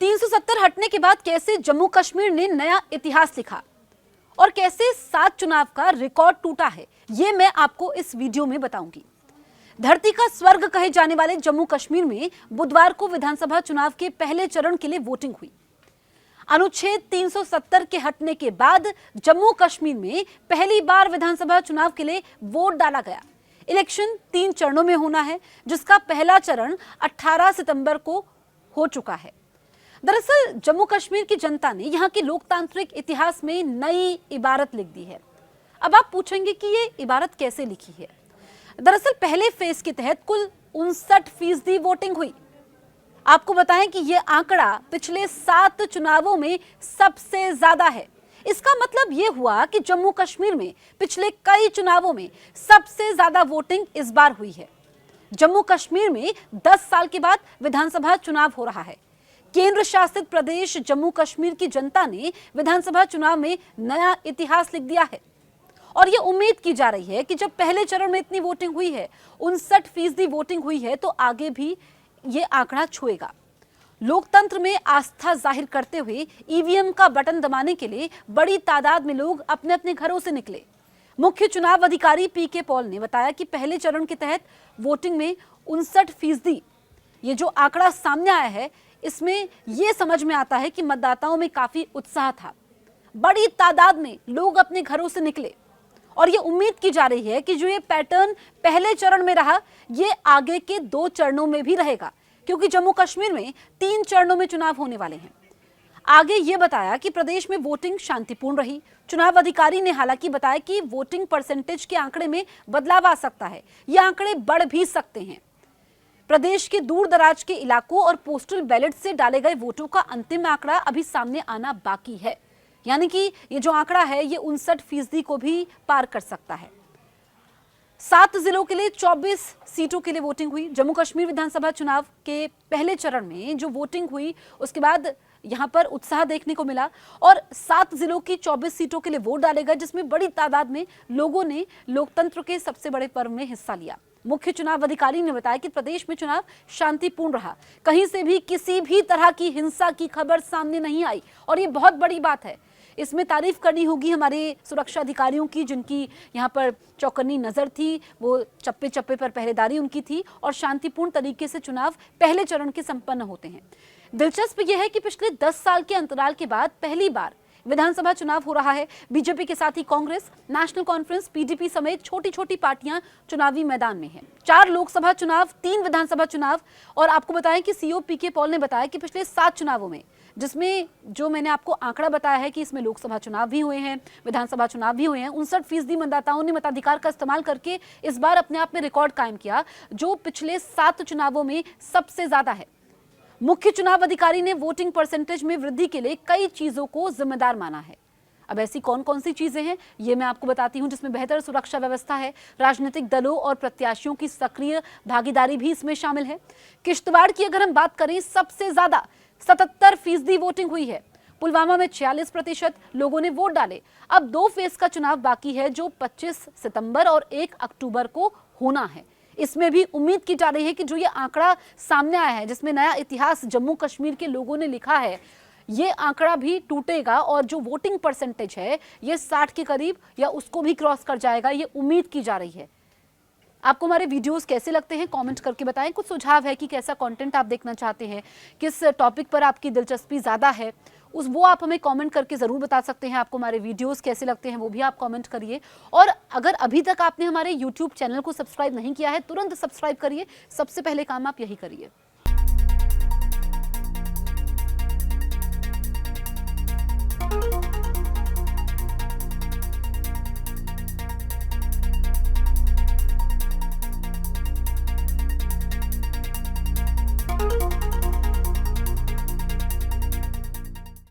370 हटने के बाद कैसे जम्मू कश्मीर ने नया इतिहास लिखा और कैसे 7 चुनाव का रिकॉर्ड टूटा है, ये मैं आपको इस वीडियो में बताऊंगी। धरती का स्वर्ग कहे जाने वाले जम्मू कश्मीर में बुधवार को विधानसभा चुनाव के पहले चरण के लिए वोटिंग हुई। अनुच्छेद 370 के हटने के बाद जम्मू कश्मीर में पहली बार विधानसभा चुनाव के लिए वोट डाला गया। इलेक्शन 3 चरणों में होना है, जिसका पहला चरण 18 सितंबर को हो चुका है। दरअसल जम्मू कश्मीर की जनता ने यहां के लोकतांत्रिक इतिहास में नई इबारत लिख दी है। अब आप पूछेंगे कि ये इबारत कैसे लिखी है। दरअसल पहले फेज के तहत कुल 59% वोटिंग हुई। आपको बताएं कि यह आंकड़ा पिछले 7 चुनावों में सबसे ज्यादा है। इसका मतलब यह हुआ कि जम्मू कश्मीर में पिछले कई चुनावों में सबसे ज्यादा वोटिंग इस बार हुई है। जम्मू कश्मीर में 10 साल के बाद विधानसभा चुनाव हो रहा है। केंद्र शासित प्रदेश जम्मू कश्मीर की जनता ने विधानसभा चुनाव में नया इतिहास लिख दिया है और यह उम्मीद की जा रही है कि जब पहले चरण में इतनी वोटिंग हुई है, 59% वोटिंग हुई है, तो आगे भी ये आंकड़ा छुएगा। लोकतंत्र में आस्था जाहिर करते हुए ईवीएम का बटन दबाने के लिए बड़ी तादाद में लोग अपने अपने घरों से निकले। मुख्य चुनाव अधिकारी पीके पॉल ने बताया कि पहले चरण के तहत वोटिंग में 59%, ये जो आंकड़ा सामने आया है, इसमें यह समझ में आता है कि मतदाताओं में काफी उत्साह था। बड़ी तादाद में लोग अपने घरों से निकले और ये उम्मीद की जा रही है कि जो ये पैटर्न पहले चरण में रहा, ये आगे के 2 चरणों में भी रहेगा, क्योंकि जम्मू कश्मीर में 3 चरणों में चुनाव होने वाले हैं। आगे ये बताया कि प्रदेश में वोटिंग शांतिपूर्ण रही। चुनाव अधिकारी ने हालांकि बताया कि वोटिंग परसेंटेज के आंकड़े में बदलाव आ सकता है, ये आंकड़े बढ़ भी सकते हैं। प्रदेश के दूर दराज के इलाकों और पोस्टल बैलेट से डाले गए वोटों का अंतिम आंकड़ा अभी सामने आना बाकी है, यानी कि ये जो आंकड़ा है ये 59% को भी पार कर सकता है। 7 जिलों के लिए 24 सीटों के लिए वोटिंग हुई। जम्मू कश्मीर विधानसभा चुनाव के पहले चरण में जो वोटिंग हुई, उसके बाद यहां पर उत्साह देखने को मिला और 7 जिलों की 24 सीटों के लिए वोट डाले गए, जिसमें बड़ी तादाद में लोगों ने लोकतंत्र के सबसे बड़े पर्व में हिस्सा लिया। मुख्य चुनाव अधिकारी ने बताया कि प्रदेश में चुनाव शांतिपूर्ण रहा, कहीं से भी किसी भी तरह की हिंसा की खबर सामने नहीं आई और ये बहुत बड़ी बात है। इसमें तारीफ करनी होगी हमारे सुरक्षा अधिकारियों की, जिनकी यहाँ पर चौकन्नी नजर थी, वो चप्पे चप्पे पर पहरेदारी उनकी थी और शांतिपूर्ण तरीके से चुनाव पहले चरण के संपन्न होते हैं। दिलचस्प यह है कि पिछले 10 साल के अंतराल के बाद पहली बार विधानसभा चुनाव हो रहा है। बीजेपी के साथ ही कांग्रेस, नेशनल कॉन्फ्रेंस, पीडीपी समेत छोटी छोटी पार्टियां चुनावी मैदान में हैं। 4 लोकसभा चुनाव, 3 विधानसभा चुनाव और आपको बताएं कि सीईओ पीके पॉल ने बताया कि पिछले 7 चुनावों में, जिसमें जो मैंने आपको आंकड़ा बताया है कि इसमें लोकसभा चुनाव भी हुए हैं, विधानसभा चुनाव भी हुए हैं, 59% मतदाताओं ने मताधिकार का इस्तेमाल करके इस बार अपने आप में रिकॉर्ड कायम किया, जो पिछले 7 चुनावों में सबसे ज्यादा है। मुख्य चुनाव अधिकारी ने वोटिंग परसेंटेज में वृद्धि के लिए कई चीजों को जिम्मेदार माना है। अब ऐसी कौन कौन सी चीजें हैं, ये मैं आपको बताती हूं, जिसमें बेहतर सुरक्षा व्यवस्था है, राजनीतिक दलों और प्रत्याशियों की सक्रिय भागीदारी भी इसमें शामिल है। किश्तवाड़ की अगर हम बात करें, सबसे ज्यादा 77% वोटिंग हुई है। पुलवामा में 46% लोगों ने वोट डाले। अब 2 फेज का चुनाव बाकी है, जो 25 सितंबर और 1 अक्टूबर को होना है। इसमें भी उम्मीद की जा रही है कि जो ये आंकड़ा सामने आया है, जिसमें नया इतिहास जम्मू कश्मीर के लोगों ने लिखा है, ये आंकड़ा भी टूटेगा और जो वोटिंग परसेंटेज है ये 60 के करीब या उसको भी क्रॉस कर जाएगा, ये उम्मीद की जा रही है। आपको हमारे वीडियोस कैसे लगते हैं, कमेंट करके बताएं। कुछ सुझाव है कि कैसा कंटेंट आप देखना चाहते हैं, किस टॉपिक पर आपकी दिलचस्पी ज़्यादा है, वो आप हमें कमेंट करके ज़रूर बता सकते हैं। आपको हमारे वीडियोस कैसे लगते हैं वो भी आप कमेंट करिए। और अगर अभी तक आपने हमारे यूट्यूब चैनल को सब्सक्राइब नहीं किया है, तुरंत सब्सक्राइब करिए। सबसे पहले काम आप यही करिए।